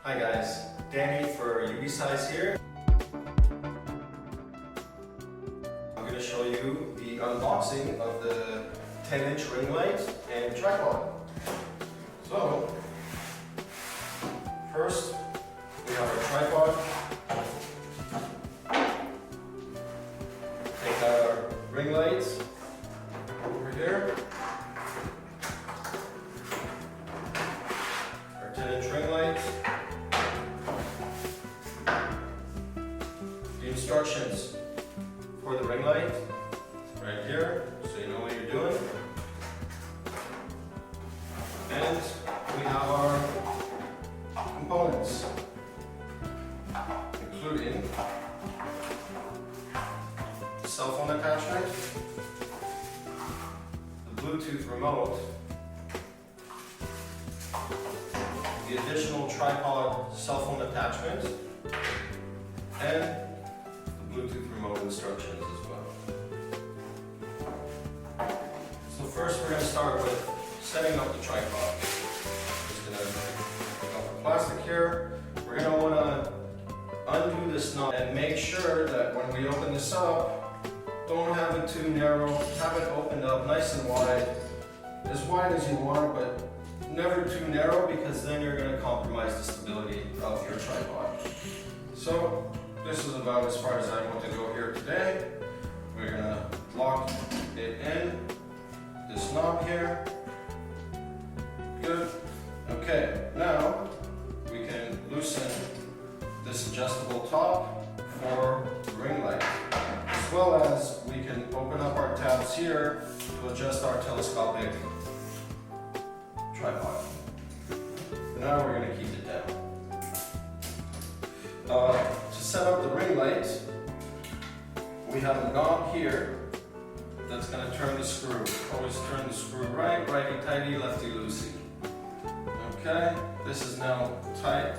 Hi guys, Danny for UBeesize here. I'm going to show you the unboxing of the 10-inch ring light and tripod. So, first we have our tripod. Take out our ring light over here. Our 10-inch ring light. The instructions for the ring light right here, so you know what you're doing. And we have our components, including the cell phone attachment, the Bluetooth remote, the additional tripod cell phone attachment, and the Bluetooth remote instructions as well. So first we're going to start with setting up the tripod. Just going to pick up the plastic here. We're going to want to undo this knob and make sure that when we open this up, don't have it too narrow, have it opened up nice and wide as you want, but never too narrow because then you're going to compromise the stability of your tripod. So this is about as far as I want to go here today. We're going to lock it in, this knob here. Good. Okay, now we can loosen this adjustable top for the ring light, as well as we can open up our tabs here to adjust our telescopic tripod. For now we're going to keep it down. To set up the ring light, we have a knob here that's going to turn the screw. Always turn the screw right, righty-tighty, lefty-loosey. Okay, this is now tight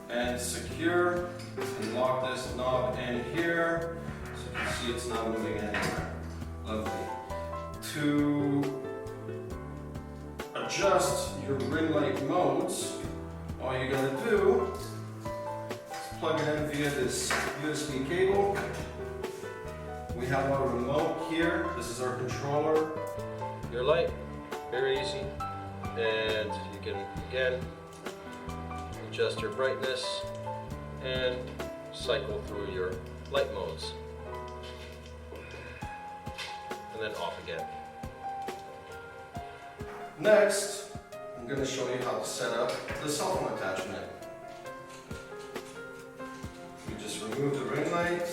and secure. You can lock this knob in here so you can see it's not moving anywhere. Lovely. To adjust your ring light modes, all you gotta do is plug it in via this USB cable. We have our remote here. This is our controller. Your light, very easy. And you can, again, adjust your brightness and cycle through your light modes. And then off again. Next, I'm going to show you how to set up the cell phone attachment. We just remove the ring light,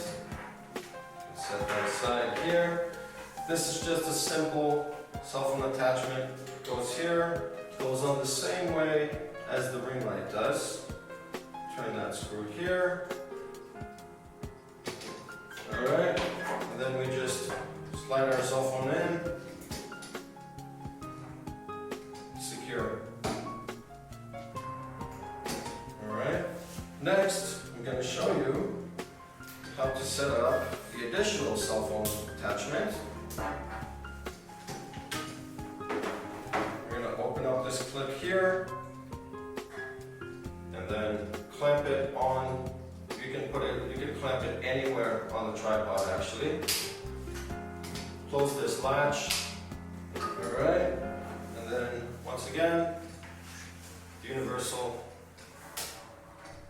set that aside here. This is just a simple cell phone attachment. Goes here, goes on the same way as the ring light does. Turn that screw here. Alright, and then we just slide our cell phone in. Secure. Alright, next I'm going to show you how to set up the additional cell phone attachment. Open up this clip here and then clamp it on. You can clamp it anywhere on the tripod actually. Close this latch. Alright. And then once again, universal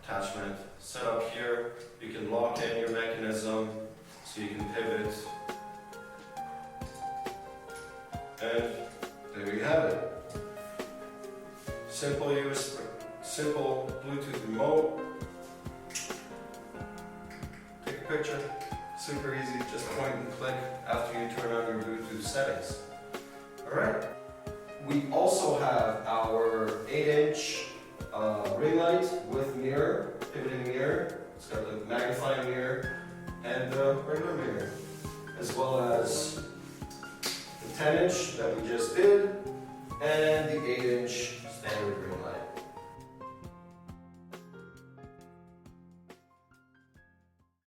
attachment set up here. You can lock in your mechanism so you can pivot. And there you have it. Simple Bluetooth remote. Take a picture. Super easy. Just point and click after you turn on your Bluetooth settings. Alright. We also have our 8-inch ring light with mirror, pivoting mirror. It's got the magnifying mirror and the regular mirror, as well as the 10-inch that we just did and the 8-inch